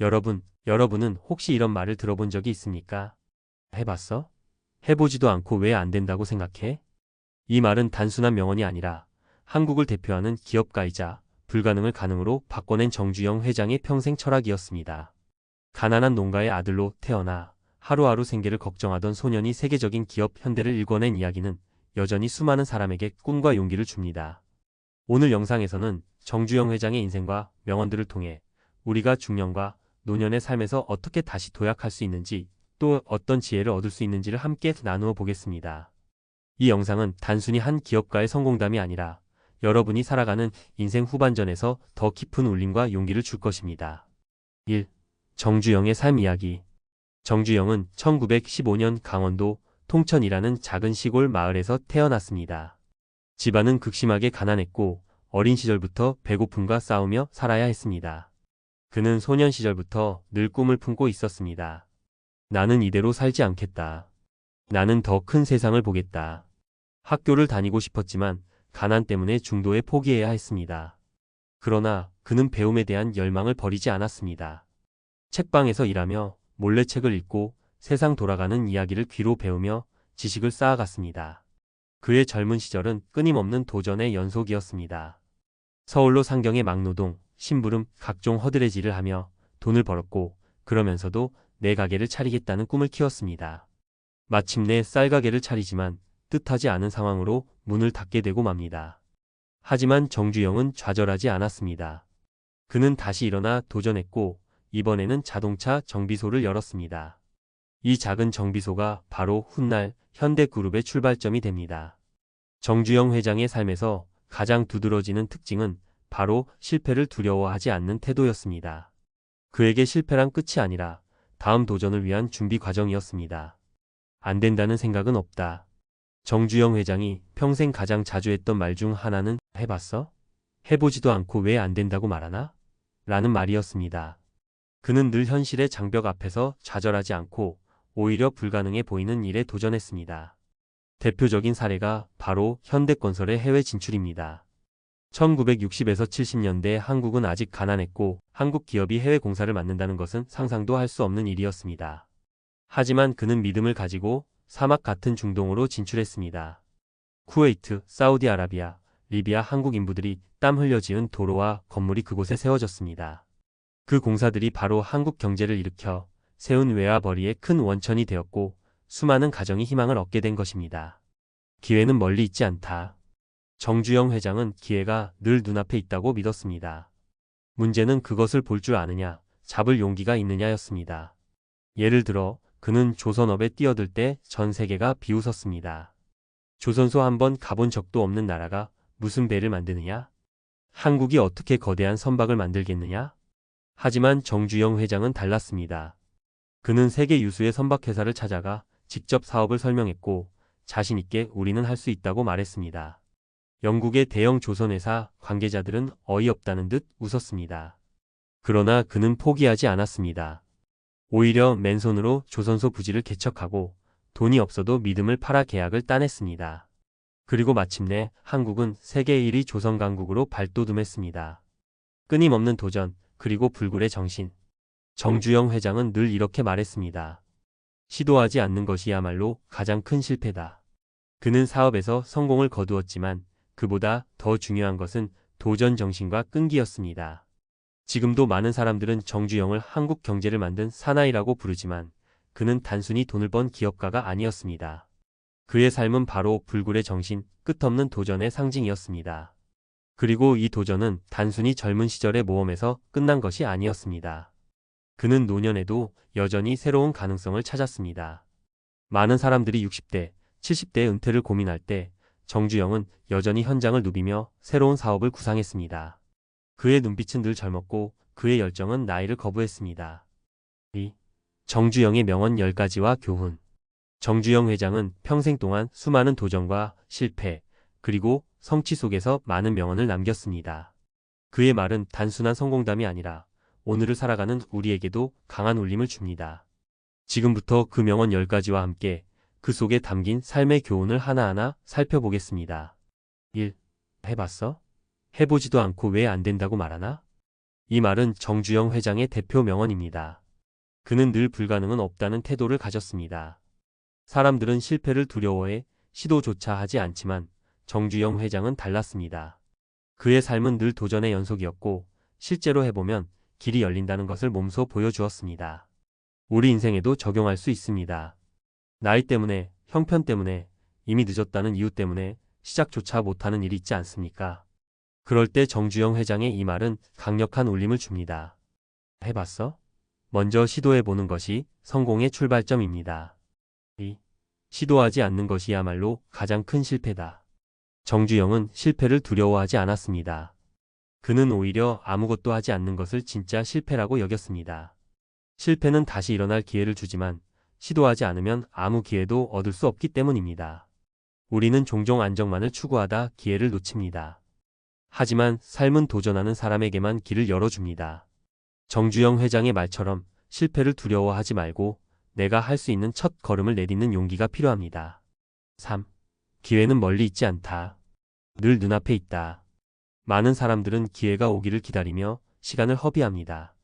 여러분은 혹시 이런 말을 들어본 적이 있습니까? 해봤어? 해보지도 않고 왜 안 된다고 생각해? 이 말은 단순한 명언이 아니라 한국을 대표하는 기업가이자 불가능을 가능으로 바꿔낸 정주영 회장의 평생 철학이었습니다. 가난한 농가의 아들로 태어나 하루하루 생계를 걱정하던 소년이 세계적인 기업 현대를 일궈낸 이야기는 여전히 수많은 사람에게 꿈과 용기를 줍니다. 오늘 영상에서는 정주영 회장의 인생과 명언들을 통해 우리가 중년과 노년의 삶에서 어떻게 다시 도약할 수 있는지, 또 어떤 지혜를 얻을 수 있는지를 함께 나누어 보겠습니다. 이 영상은 단순히 한 기업가의 성공담이 아니라 여러분이 살아가는 인생 후반전에서 더 깊은 울림과 용기를 줄 것입니다. 1. 정주영의 삶 이야기. 정주영은 1915년 강원도 통천이라는 작은 시골 마을에서 태어났습니다. 집안은 극심하게 가난했고 어린 시절부터 배고픔과 싸우며 살아야 했습니다. 그는 소년 시절부터 늘 꿈을 품고 있었습니다. 나는 이대로 살지 않겠다. 나는 더 큰 세상을 보겠다. 학교를 다니고 싶었지만 가난 때문에 중도에 포기해야 했습니다. 그러나 그는 배움에 대한 열망을 버리지 않았습니다. 책방에서 일하며 몰래 책을 읽고 세상 돌아가는 이야기를 귀로 배우며 지식을 쌓아갔습니다. 그의 젊은 시절은 끊임없는 도전의 연속이었습니다. 서울로 상경의 막노동, 심부름, 각종 허드레질을 하며 돈을 벌었고 그러면서도 내 가게를 차리겠다는 꿈을 키웠습니다. 마침내 쌀가게를 차리지만 뜻하지 않은 상황으로 문을 닫게 되고 맙니다. 하지만 정주영은 좌절하지 않았습니다. 그는 다시 일어나 도전했고 이번에는 자동차 정비소를 열었습니다. 이 작은 정비소가 바로 훗날 현대그룹의 출발점이 됩니다. 정주영 회장의 삶에서 가장 두드러지는 특징은 바로 실패를 두려워하지 않는 태도였습니다. 그에게 실패란 끝이 아니라 다음 도전을 위한 준비 과정이었습니다. 안 된다는 생각은 없다. 정주영 회장이 평생 가장 자주 했던 말 중 하나는 해봤어? 해보지도 않고 왜 안 된다고 말하나? 라는 말이었습니다. 그는 늘 현실의 장벽 앞에서 좌절하지 않고 오히려 불가능해 보이는 일에 도전했습니다. 대표적인 사례가 바로 현대건설의 해외 진출입니다. 1960에서 70년대 한국은 아직 가난했고 한국 기업이 해외 공사를 맡는다는 것은 상상도 할 수 없는 일이었습니다. 하지만 그는 믿음을 가지고 사막 같은 중동으로 진출했습니다. 쿠웨이트, 사우디아라비아, 리비아 한국 인부들이 땀 흘려 지은 도로와 건물이 그곳에 세워졌습니다. 그 공사들이 바로 한국 경제를 일으켜 세운 외화벌이의 큰 원천이 되었고 수많은 가정이 희망을 얻게 된 것입니다. 기회는 멀리 있지 않다. 정주영 회장은 기회가 늘 눈앞에 있다고 믿었습니다. 문제는 그것을 볼 줄 아느냐, 잡을 용기가 있느냐였습니다. 예를 들어 그는 조선업에 뛰어들 때 전 세계가 비웃었습니다. 조선소 한번 가본 적도 없는 나라가 무슨 배를 만드느냐? 한국이 어떻게 거대한 선박을 만들겠느냐? 하지만 정주영 회장은 달랐습니다. 그는 세계 유수의 선박회사를 찾아가 직접 사업을 설명했고 자신 있게 우리는 할 수 있다고 말했습니다. 영국의 대형 조선회사 관계자들은 어이없다는 듯 웃었습니다. 그러나 그는 포기하지 않았습니다. 오히려 맨손으로 조선소 부지를 개척하고 돈이 없어도 믿음을 팔아 계약을 따냈습니다. 그리고 마침내 한국은 세계 1위 조선강국으로 발돋움했습니다. 끊임없는 도전, 그리고 불굴의 정신. 정주영 회장은 늘 이렇게 말했습니다. 시도하지 않는 것이야말로 가장 큰 실패다. 그는 사업에서 성공을 거두었지만 그보다 더 중요한 것은 도전 정신과 끈기였습니다. 지금도 많은 사람들은 정주영을 한국 경제를 만든 사나이라고 부르지만 그는 단순히 돈을 번 기업가가 아니었습니다. 그의 삶은 바로 불굴의 정신, 끝없는 도전의 상징이었습니다. 그리고 이 도전은 단순히 젊은 시절의 모험에서 끝난 것이 아니었습니다. 그는 노년에도 여전히 새로운 가능성을 찾았습니다. 많은 사람들이 60대, 70대의 은퇴를 고민할 때 정주영은 여전히 현장을 누비며 새로운 사업을 구상했습니다. 그의 눈빛은 늘 젊었고 그의 열정은 나이를 거부했습니다. 2. 정주영의 명언 10가지와 교훈. 정주영 회장은 평생 동안 수많은 도전과 실패, 그리고 성취 속에서 많은 명언을 남겼습니다. 그의 말은 단순한 성공담이 아니라 오늘을 살아가는 우리에게도 강한 울림을 줍니다. 지금부터 그 명언 10가지와 함께 그 속에 담긴 삶의 교훈을 하나하나 살펴보겠습니다. 1. 해봤어? 해보지도 않고 왜 안 된다고 말하나? 이 말은 정주영 회장의 대표 명언입니다. 그는 늘 불가능은 없다는 태도를 가졌습니다. 사람들은 실패를 두려워해 시도조차 하지 않지만 정주영 회장은 달랐습니다. 그의 삶은 늘 도전의 연속이었고 실제로 해보면 길이 열린다는 것을 몸소 보여주었습니다. 우리 인생에도 적용할 수 있습니다. 나이 때문에, 형편 때문에, 이미 늦었다는 이유 때문에 시작조차 못하는 일이 있지 않습니까? 그럴 때 정주영 회장의 이 말은 강력한 울림을 줍니다. 해봤어? 먼저 시도해보는 것이 성공의 출발점입니다. 시도하지 않는 것이야말로 가장 큰 실패다. 정주영은 실패를 두려워하지 않았습니다. 그는 오히려 아무것도 하지 않는 것을 진짜 실패라고 여겼습니다. 실패는 다시 일어날 기회를 주지만 시도하지 않으면 아무 기회도 얻을 수 없기 때문입니다. 우리는 종종 안정만을 추구하다 기회를 놓칩니다. 하지만 삶은 도전하는 사람에게만 길을 열어줍니다. 정주영 회장의 말처럼 실패를 두려워하지 말고 내가 할 수 있는 첫 걸음을 내딛는 용기가 필요합니다. 3. 기회는 멀리 있지 않다. 늘 눈앞에 있다. 많은 사람들은 기회가 오기를 기다리며 시간을 허비합니다.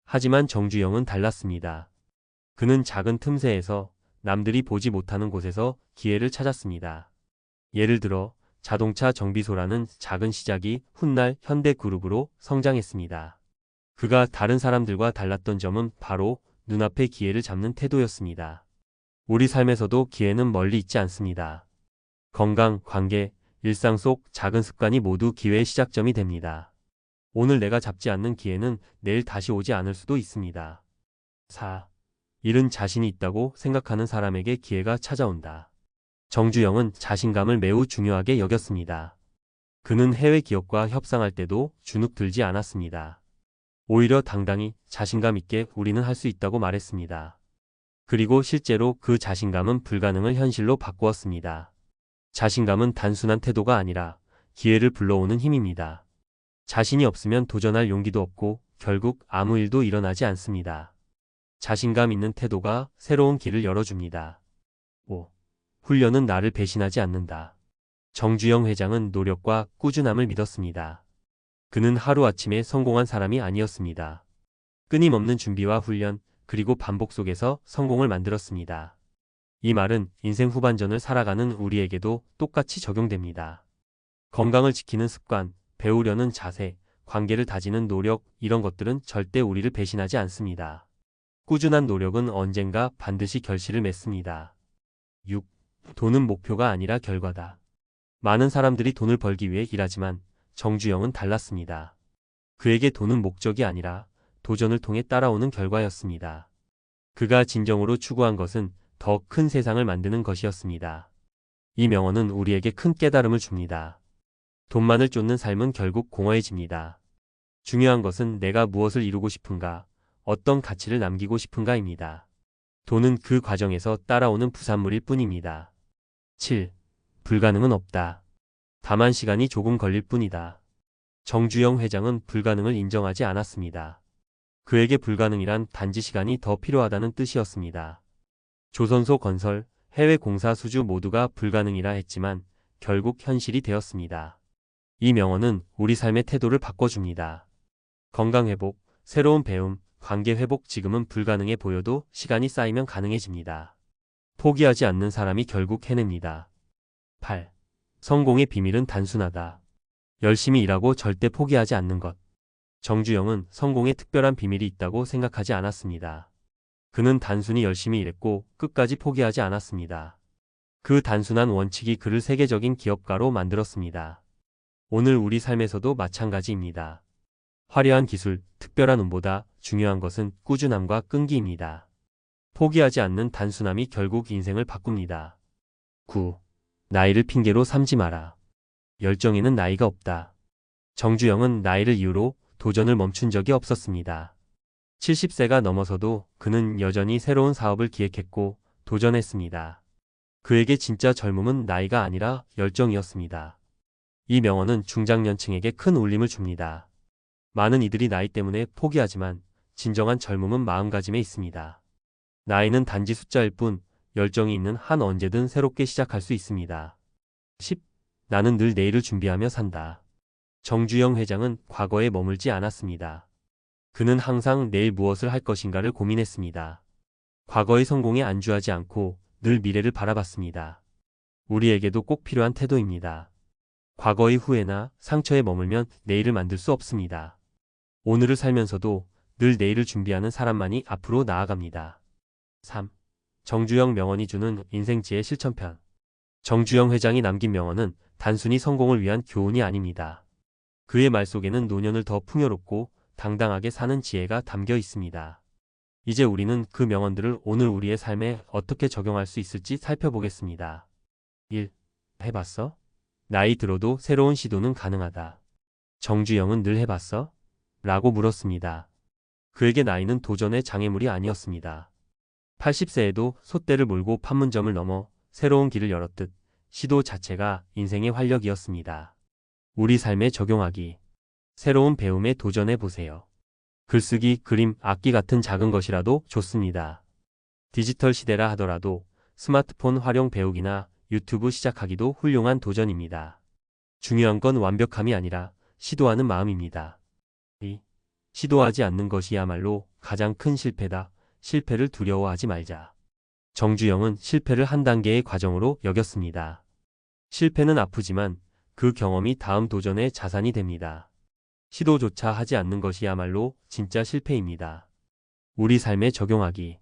하지만 정주영은 달랐습니다. 그는 작은 틈새에서 남들이 보지 못하는 곳에서 기회를 찾았습니다. 예를 들어 자동차 정비소라는 작은 시작이 훗날 현대그룹으로 성장했습니다. 그가 다른 사람들과 달랐던 점은 바로 눈앞의 기회를 잡는 태도였습니다. 우리 삶에서도 기회는 멀리 있지 않습니다. 건강, 관계, 일상 속 작은 습관이 모두 기회의 시작점이 됩니다. 오늘 내가 잡지 않는 기회는 내일 다시 오지 않을 수도 있습니다. 4. 잃은 자신이 있다고 생각하는 사람에게 기회가 찾아온다. 정주영은 자신감을 매우 중요하게 여겼습니다. 그는 해외 기업과 협상할 때도 주눅 들지 않았습니다. 오히려 당당히 자신감 있게 우리는 할 수 있다고 말했습니다. 그리고 실제로 그 자신감은 불가능을 현실로 바꾸었습니다. 자신감은 단순한 태도가 아니라 기회를 불러오는 힘입니다. 자신이 없으면 도전할 용기도 없고 결국 아무 일도 일어나지 않습니다. 자신감 있는 태도가 새로운 길을 열어줍니다. 5. 훈련은 나를 배신하지 않는다. 정주영 회장은 노력과 꾸준함을 믿었습니다. 그는 하루아침에 성공한 사람이 아니었습니다. 끊임없는 준비와 훈련, 그리고 반복 속에서 성공을 만들었습니다. 이 말은 인생 후반전을 살아가는 우리에게도 똑같이 적용됩니다. 건강을 지키는 습관, 배우려는 자세, 관계를 다지는 노력, 이런 것들은 절대 우리를 배신하지 않습니다. 꾸준한 노력은 언젠가 반드시 결실을 맺습니다. 6. 돈은 목표가 아니라 결과다. 많은 사람들이 돈을 벌기 위해 일하지만 정주영은 달랐습니다. 그에게 돈은 목적이 아니라 도전을 통해 따라오는 결과였습니다. 그가 진정으로 추구한 것은 더 큰 세상을 만드는 것이었습니다. 이 명언은 우리에게 큰 깨달음을 줍니다. 돈만을 쫓는 삶은 결국 공허해집니다. 중요한 것은 내가 무엇을 이루고 싶은가, 어떤 가치를 남기고 싶은가입니다. 돈은 그 과정에서 따라오는 부산물일 뿐입니다. 7. 불가능은 없다. 다만 시간이 조금 걸릴 뿐이다. 정주영 회장은 불가능을 인정하지 않았습니다. 그에게 불가능이란 단지 시간이 더 필요하다는 뜻이었습니다. 조선소 건설, 해외 공사 수주 모두가 불가능이라 했지만 결국 현실이 되었습니다. 이 명언은 우리 삶의 태도를 바꿔줍니다. 건강 회복, 새로운 배움, 관계 회복 지금은 불가능해 보여도 시간이 쌓이면 가능해집니다. 포기하지 않는 사람이 결국 해냅니다. 8. 성공의 비밀은 단순하다. 열심히 일하고 절대 포기하지 않는 것. 정주영은 성공에 특별한 비밀이 있다고 생각하지 않았습니다. 그는 단순히 열심히 일했고 끝까지 포기하지 않았습니다. 그 단순한 원칙이 그를 세계적인 기업가로 만들었습니다. 오늘 우리 삶에서도 마찬가지입니다. 화려한 기술, 특별한 운보다 중요한 것은 꾸준함과 끈기입니다. 포기하지 않는 단순함이 결국 인생을 바꿉니다. 9. 나이를 핑계로 삼지 마라. 열정에는 나이가 없다. 정주영은 나이를 이유로 도전을 멈춘 적이 없었습니다. 70세가 넘어서도 그는 여전히 새로운 사업을 기획했고 도전했습니다. 그에게 진짜 젊음은 나이가 아니라 열정이었습니다. 이 명언은 중장년층에게 큰 울림을 줍니다. 많은 이들이 나이 때문에 포기하지만 진정한 젊음은 마음가짐에 있습니다. 나이는 단지 숫자일 뿐 열정이 있는 한 언제든 새롭게 시작할 수 있습니다. 10. 나는 늘 내일을 준비하며 산다. 정주영 회장은 과거에 머물지 않았습니다. 그는 항상 내일 무엇을 할 것인가를 고민했습니다. 과거의 성공에 안주하지 않고 늘 미래를 바라봤습니다. 우리에게도 꼭 필요한 태도입니다. 과거의 후회나 상처에 머물면 내일을 만들 수 없습니다. 오늘을 살면서도 늘 내일을 준비하는 사람만이 앞으로 나아갑니다. 3. 정주영 명언이 주는 인생지혜 실천편. 정주영 회장이 남긴 명언은 단순히 성공을 위한 교훈이 아닙니다. 그의 말 속에는 노년을 더 풍요롭고 당당하게 사는 지혜가 담겨 있습니다. 이제 우리는 그 명언들을 오늘 우리의 삶에 어떻게 적용할 수 있을지 살펴보겠습니다. 1. 해봤어? 나이 들어도 새로운 시도는 가능하다. 정주영은 늘 해봤어? 라고 물었습니다. 그에게 나이는 도전의 장애물이 아니었습니다. 80세에도 솥대를 몰고 판문점을 넘어 새로운 길을 열었듯 시도 자체가 인생의 활력이었습니다. 우리 삶에 적용하기. 새로운 배움에 도전해보세요. 글쓰기, 그림, 악기 같은 작은 것이라도 좋습니다. 디지털 시대라 하더라도 스마트폰 활용 배우기나 유튜브 시작하기도 훌륭한 도전입니다. 중요한 건 완벽함이 아니라 시도하는 마음입니다. 2. 시도하지 않는 것이야말로 가장 큰 실패다. 실패를 두려워하지 말자. 정주영은 실패를 한 단계의 과정으로 여겼습니다. 실패는 아프지만 그 경험이 다음 도전의 자산이 됩니다. 시도조차 하지 않는 것이야말로 진짜 실패입니다. 우리 삶에 적용하기.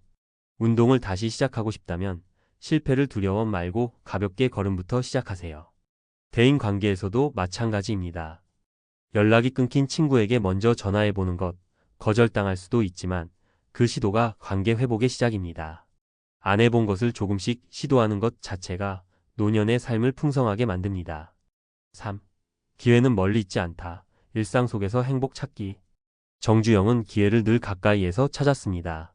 운동을 다시 시작하고 싶다면 실패를 두려워 말고 가볍게 걸음부터 시작하세요. 대인 관계에서도 마찬가지입니다. 연락이 끊긴 친구에게 먼저 전화해보는 것, 거절당할 수도 있지만 그 시도가 관계 회복의 시작입니다. 안 해본 것을 조금씩 시도하는 것 자체가 노년의 삶을 풍성하게 만듭니다. 3. 기회는 멀리 있지 않다. 일상 속에서 행복 찾기. 정주영은 기회를 늘 가까이에서 찾았습니다.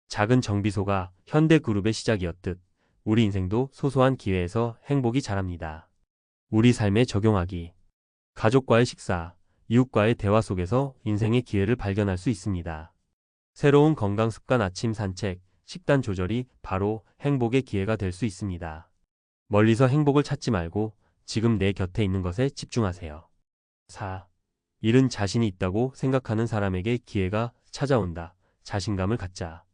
작은 정비소가 현대그룹의 시작이었듯 우리 인생도 소소한 기회에서 행복이 자랍니다. 우리 삶에 적용하기. 가족과의 식사, 이웃과의 대화 속에서 인생의 기회를 발견할 수 있습니다. 새로운 건강 습관, 아침 산책, 식단 조절이 바로 행복의 기회가 될 수 있습니다. 멀리서 행복을 찾지 말고 지금 내 곁에 있는 것에 집중하세요. 4. 일은 자신이 있다고 생각하는 사람에게 기회가 찾아온다. 자신감을 갖자.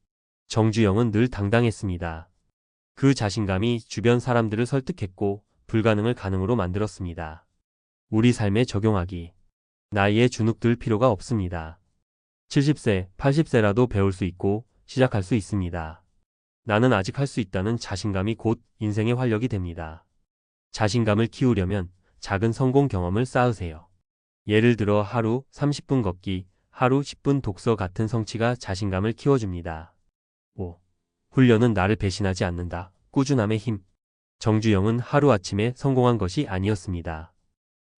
정주영은 늘 당당했습니다. 그 자신감이 주변 사람들을 설득했고 불가능을 가능으로 만들었습니다. 우리 삶에 적용하기. 나이에 주눅들 필요가 없습니다. 70세, 80세라도 배울 수 있고 시작할 수 있습니다. 나는 아직 할 수 있다는 자신감이 곧 인생의 활력이 됩니다. 자신감을 키우려면 작은 성공 경험을 쌓으세요. 예를 들어 하루 30분 걷기, 하루 10분 독서 같은 성취가 자신감을 키워줍니다. 5. 훈련은 나를 배신하지 않는다. 꾸준함의 힘. 정주영은 하루아침에 성공한 것이 아니었습니다.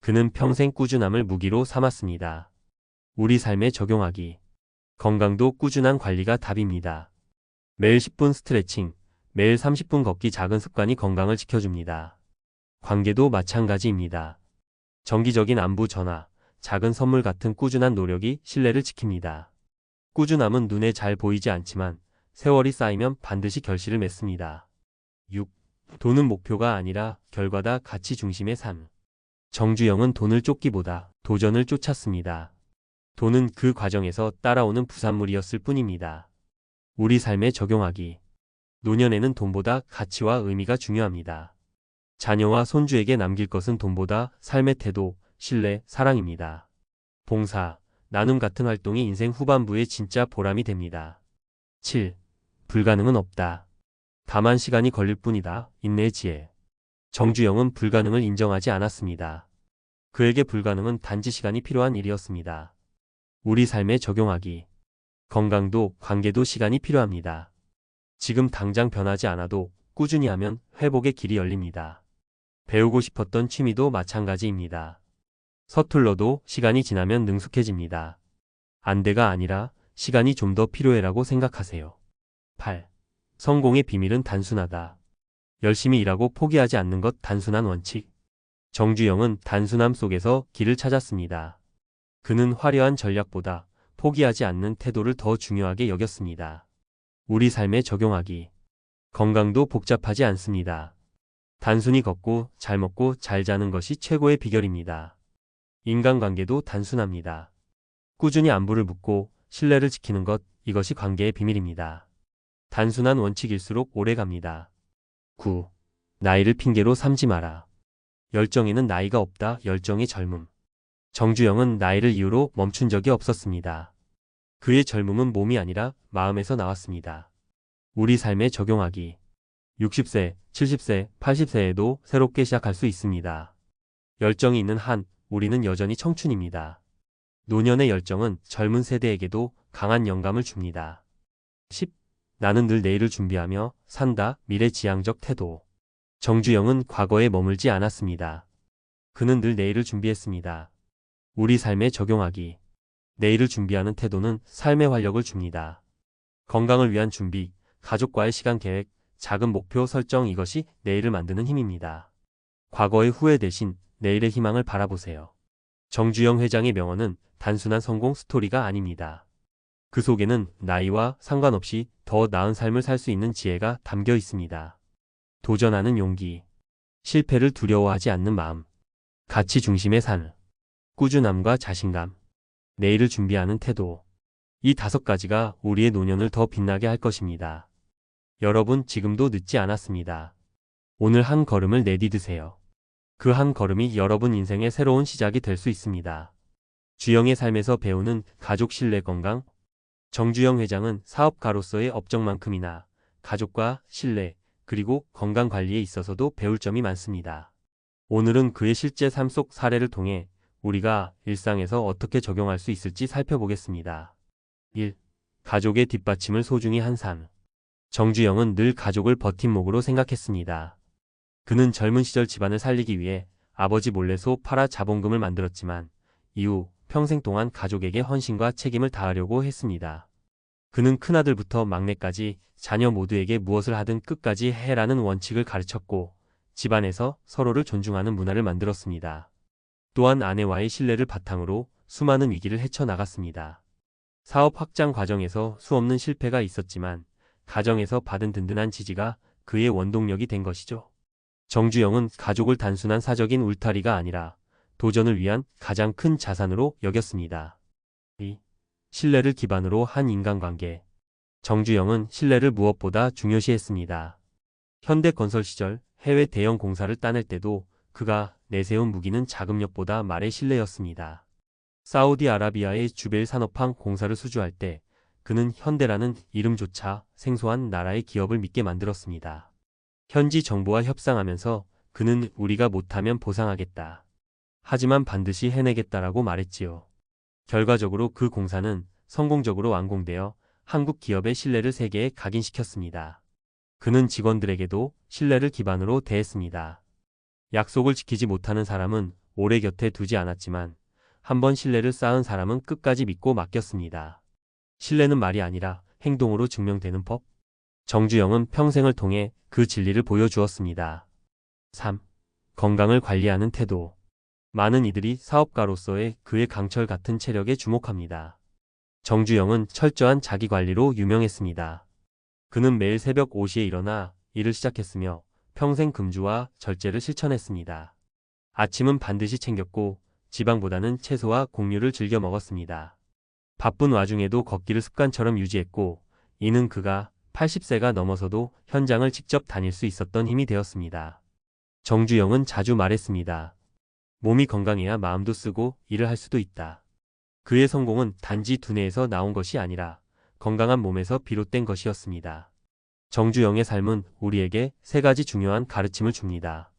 그는 평생 꾸준함을 무기로 삼았습니다. 우리 삶에 적용하기. 건강도 꾸준한 관리가 답입니다. 매일 10분 스트레칭, 매일 30분 걷기, 작은 습관이 건강을 지켜줍니다. 관계도 마찬가지입니다. 정기적인 안부 전화, 작은 선물 같은 꾸준한 노력이 신뢰를 지킵니다. 꾸준함은 눈에 잘 보이지 않지만 세월이 쌓이면 반드시 결실을 맺습니다. 6. 돈은 목표가 아니라 결과다. 가치 중심의 삶. 정주영은 돈을 쫓기보다 도전을 쫓았습니다. 돈은 그 과정에서 따라오는 부산물이었을 뿐입니다. 우리 삶에 적용하기. 노년에는 돈보다 가치와 의미가 중요합니다. 자녀와 손주에게 남길 것은 돈보다 삶의 태도, 신뢰, 사랑입니다. 봉사, 나눔 같은 활동이 인생 후반부에 진짜 보람이 됩니다. 7. 불가능은 없다. 다만 시간이 걸릴 뿐이다. 인내의 지혜. 정주영은 불가능을 인정하지 않았습니다. 그에게 불가능은 단지 시간이 필요한 일이었습니다. 우리 삶에 적용하기. 건강도 관계도 시간이 필요합니다. 지금 당장 변하지 않아도 꾸준히 하면 회복의 길이 열립니다. 배우고 싶었던 취미도 마찬가지입니다. 서툴러도 시간이 지나면 능숙해집니다. 안돼가 아니라 시간이 좀 더 필요해라고 생각하세요. 8. 성공의 비밀은 단순하다. 열심히 일하고 포기하지 않는 것. 단순한 원칙. 정주영은 단순함 속에서 길을 찾았습니다. 그는 화려한 전략보다 포기하지 않는 태도를 더 중요하게 여겼습니다. 우리 삶에 적용하기. 건강도 복잡하지 않습니다. 단순히 걷고 잘 먹고 잘 자는 것이 최고의 비결입니다. 인간관계도 단순합니다. 꾸준히 안부를 묻고 신뢰를 지키는 것, 이것이 관계의 비밀입니다. 단순한 원칙일수록 오래 갑니다. 9. 나이를 핑계로 삼지 마라. 열정에는 나이가 없다. 열정이 젊음. 정주영은 나이를 이유로 멈춘 적이 없었습니다. 그의 젊음은 몸이 아니라 마음에서 나왔습니다. 우리 삶에 적용하기. 60세, 70세, 80세에도 새롭게 시작할 수 있습니다. 열정이 있는 한 우리는 여전히 청춘입니다. 노년의 열정은 젊은 세대에게도 강한 영감을 줍니다. 10. 나는 늘 내일을 준비하며 산다. 미래지향적 태도. 정주영은 과거에 머물지 않았습니다. 그는 늘 내일을 준비했습니다. 우리 삶에 적용하기. 내일을 준비하는 태도는 삶의 활력을 줍니다. 건강을 위한 준비, 가족과의 시간 계획, 작은 목표 설정, 이것이 내일을 만드는 힘입니다. 과거의 후회 대신 내일의 희망을 바라보세요. 정주영 회장의 명언은 단순한 성공 스토리가 아닙니다. 그 속에는 나이와 상관없이 더 나은 삶을 살 수 있는 지혜가 담겨 있습니다. 도전하는 용기, 실패를 두려워하지 않는 마음, 가치 중심의 삶, 꾸준함과 자신감, 내일을 준비하는 태도. 이 5가지가 우리의 노년을 더 빛나게 할 것입니다. 여러분, 지금도 늦지 않았습니다. 오늘 한 걸음을 내디드세요. 그 한 걸음이 여러분 인생의 새로운 시작이 될 수 있습니다. 주영의 삶에서 배우는 가족 신뢰 건강. 정주영 회장은 사업가로서의 업적만큼이나 가족과 신뢰, 그리고 건강 관리에 있어서도 배울 점이 많습니다. 오늘은 그의 실제 삶 속 사례를 통해 우리가 일상에서 어떻게 적용할 수 있을지 살펴보겠습니다. 1. 가족의 뒷받침을 소중히 한 삶. 정주영은 늘 가족을 버팀목으로 생각했습니다. 그는 젊은 시절 집안을 살리기 위해 아버지 몰래 소 팔아 자본금을 만들었지만 이후 평생 동안 가족에게 헌신과 책임을 다하려고 했습니다. 그는 큰아들부터 막내까지 자녀 모두에게 무엇을 하든 끝까지 해라는 원칙을 가르쳤고 집안에서 서로를 존중하는 문화를 만들었습니다. 또한 아내와의 신뢰를 바탕으로 수많은 위기를 헤쳐나갔습니다. 사업 확장 과정에서 수없는 실패가 있었지만 가정에서 받은 든든한 지지가 그의 원동력이 된 것이죠. 정주영은 가족을 단순한 사적인 울타리가 아니라 도전을 위한 가장 큰 자산으로 여겼습니다. 2. 신뢰를 기반으로 한 인간관계. 정주영은 신뢰를 무엇보다 중요시했습니다. 현대건설 시절 해외 대형 공사를 따낼 때도 그가 내세운 무기는 자금력보다 말의 신뢰였습니다. 사우디아라비아의 주벨 산업항 공사를 수주할 때 그는 현대라는 이름조차 생소한 나라의 기업을 믿게 만들었습니다. 현지 정부와 협상하면서 그는 우리가 못하면 보상하겠다. 하지만 반드시 해내겠다라고 말했지요. 결과적으로 그 공사는 성공적으로 완공되어 한국 기업의 신뢰를 세계에 각인시켰습니다. 그는 직원들에게도 신뢰를 기반으로 대했습니다. 약속을 지키지 못하는 사람은 오래 곁에 두지 않았지만 한번 신뢰를 쌓은 사람은 끝까지 믿고 맡겼습니다. 신뢰는 말이 아니라 행동으로 증명되는 법. 정주영은 평생을 통해 그 진리를 보여주었습니다. 3. 건강을 관리하는 태도. 많은 이들이 사업가로서의 그의 강철 같은 체력에 주목합니다. 정주영은 철저한 자기관리로 유명했습니다. 그는 매일 새벽 5시에 일어나 일을 시작했으며 평생 금주와 절제를 실천했습니다. 아침은 반드시 챙겼고 지방보다는 채소와 곡류를 즐겨 먹었습니다. 바쁜 와중에도 걷기를 습관처럼 유지했고 이는 그가 80세가 넘어서도 현장을 직접 다닐 수 있었던 힘이 되었습니다. 정주영은 자주 말했습니다. 몸이 건강해야 마음도 쓰고 일을 할 수도 있다. 그의 성공은 단지 두뇌에서 나온 것이 아니라 건강한 몸에서 비롯된 것이었습니다. 정주영의 삶은 우리에게 3가지 중요한 가르침을 줍니다.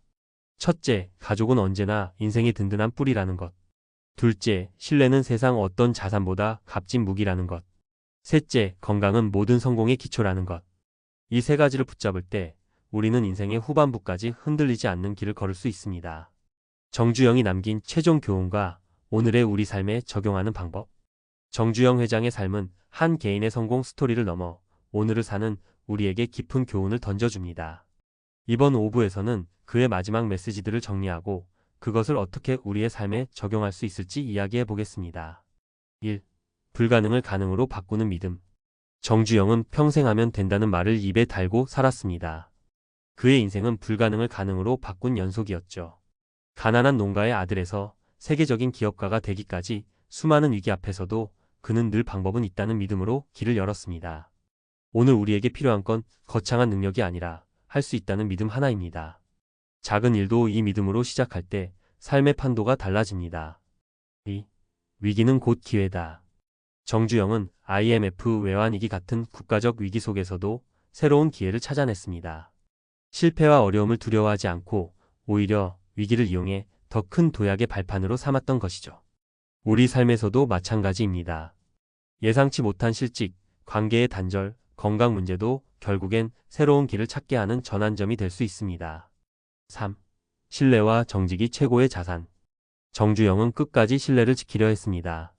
첫째, 가족은 언제나 인생의 든든한 뿌리라는 것. 둘째, 신뢰는 세상 어떤 자산보다 값진 무기라는 것. 셋째, 건강은 모든 성공의 기초라는 것. 이 3가지를 붙잡을 때 우리는 인생의 후반부까지 흔들리지 않는 길을 걸을 수 있습니다. 정주영이 남긴 최종 교훈과 오늘의 우리 삶에 적용하는 방법. 정주영 회장의 삶은 한 개인의 성공 스토리를 넘어 오늘을 사는 우리에게 깊은 교훈을 던져줍니다. 이번 5부에서는 그의 마지막 메시지들을 정리하고 그것을 어떻게 우리의 삶에 적용할 수 있을지 이야기해 보겠습니다. 1. 불가능을 가능으로 바꾸는 믿음. 정주영은 평생 하면 된다는 말을 입에 달고 살았습니다. 그의 인생은 불가능을 가능으로 바꾼 연속이었죠. 가난한 농가의 아들에서 세계적인 기업가가 되기까지 수많은 위기 앞에서도 그는 늘 방법은 있다는 믿음으로 길을 열었습니다. 오늘 우리에게 필요한 건 거창한 능력이 아니라 할 수 있다는 믿음 하나입니다. 작은 일도 이 믿음으로 시작할 때 삶의 판도가 달라집니다. 위기는 곧 기회다. 정주영은 IMF 외환위기 같은 국가적 위기 속에서도 새로운 기회를 찾아냈습니다. 실패와 어려움을 두려워하지 않고 오히려 위기를 이용해 더 큰 도약의 발판으로 삼았던 것이죠. 우리 삶에서도 마찬가지입니다. 예상치 못한 실직, 관계의 단절, 건강 문제도 결국엔 새로운 길을 찾게 하는 전환점이 될 수 있습니다. 3. 신뢰와 정직이 최고의 자산. 정주영은 끝까지 신뢰를 지키려 했습니다.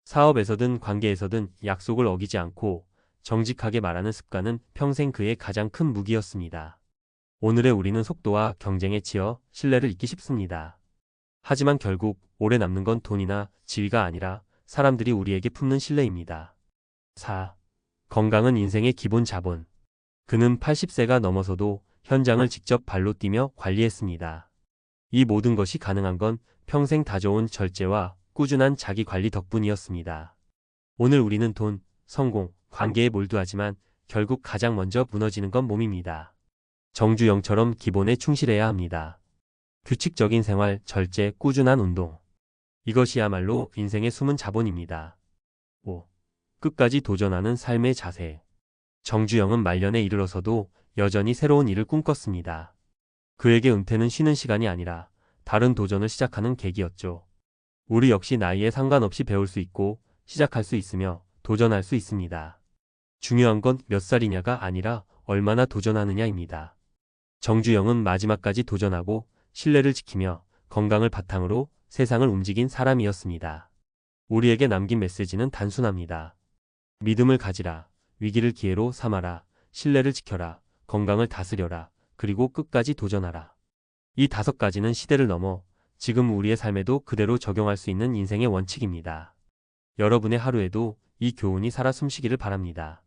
사업에서든 관계에서든 약속을 어기지 않고 정직하게 말하는 습관은 평생 그의 가장 큰 무기였습니다. 오늘의 우리는 속도와 경쟁에 치여 신뢰를 잊기 쉽습니다. 하지만 결국 오래 남는 건 돈이나 지위가 아니라 사람들이 우리에게 품는 신뢰입니다. 4. 건강은 인생의 기본 자본. 그는 80세가 넘어서도 현장을 직접 발로 뛰며 관리했습니다. 이 모든 것이 가능한 건 평생 다져온 절제와 꾸준한 자기 관리 덕분이었습니다. 오늘 우리는 돈, 성공, 관계에 몰두하지만 결국 가장 먼저 무너지는 건 몸입니다. 정주영처럼 기본에 충실해야 합니다. 규칙적인 생활, 절제, 꾸준한 운동. 이것이야말로 인생의 숨은 자본입니다. 5. 끝까지 도전하는 삶의 자세. 정주영은 말년에 이르러서도 여전히 새로운 일을 꿈꿨습니다. 그에게 은퇴는 쉬는 시간이 아니라 다른 도전을 시작하는 계기였죠. 우리 역시 나이에 상관없이 배울 수 있고 시작할 수 있으며 도전할 수 있습니다. 중요한 건 몇 살이냐가 아니라 얼마나 도전하느냐입니다. 정주영은 마지막까지 도전하고 신뢰를 지키며 건강을 바탕으로 세상을 움직인 사람이었습니다. 우리에게 남긴 메시지는 단순합니다. 믿음을 가지라, 위기를 기회로 삼아라, 신뢰를 지켜라, 건강을 다스려라, 그리고 끝까지 도전하라. 이 5가지는 시대를 넘어 지금 우리의 삶에도 그대로 적용할 수 있는 인생의 원칙입니다. 여러분의 하루에도 이 교훈이 살아 숨쉬기를 바랍니다.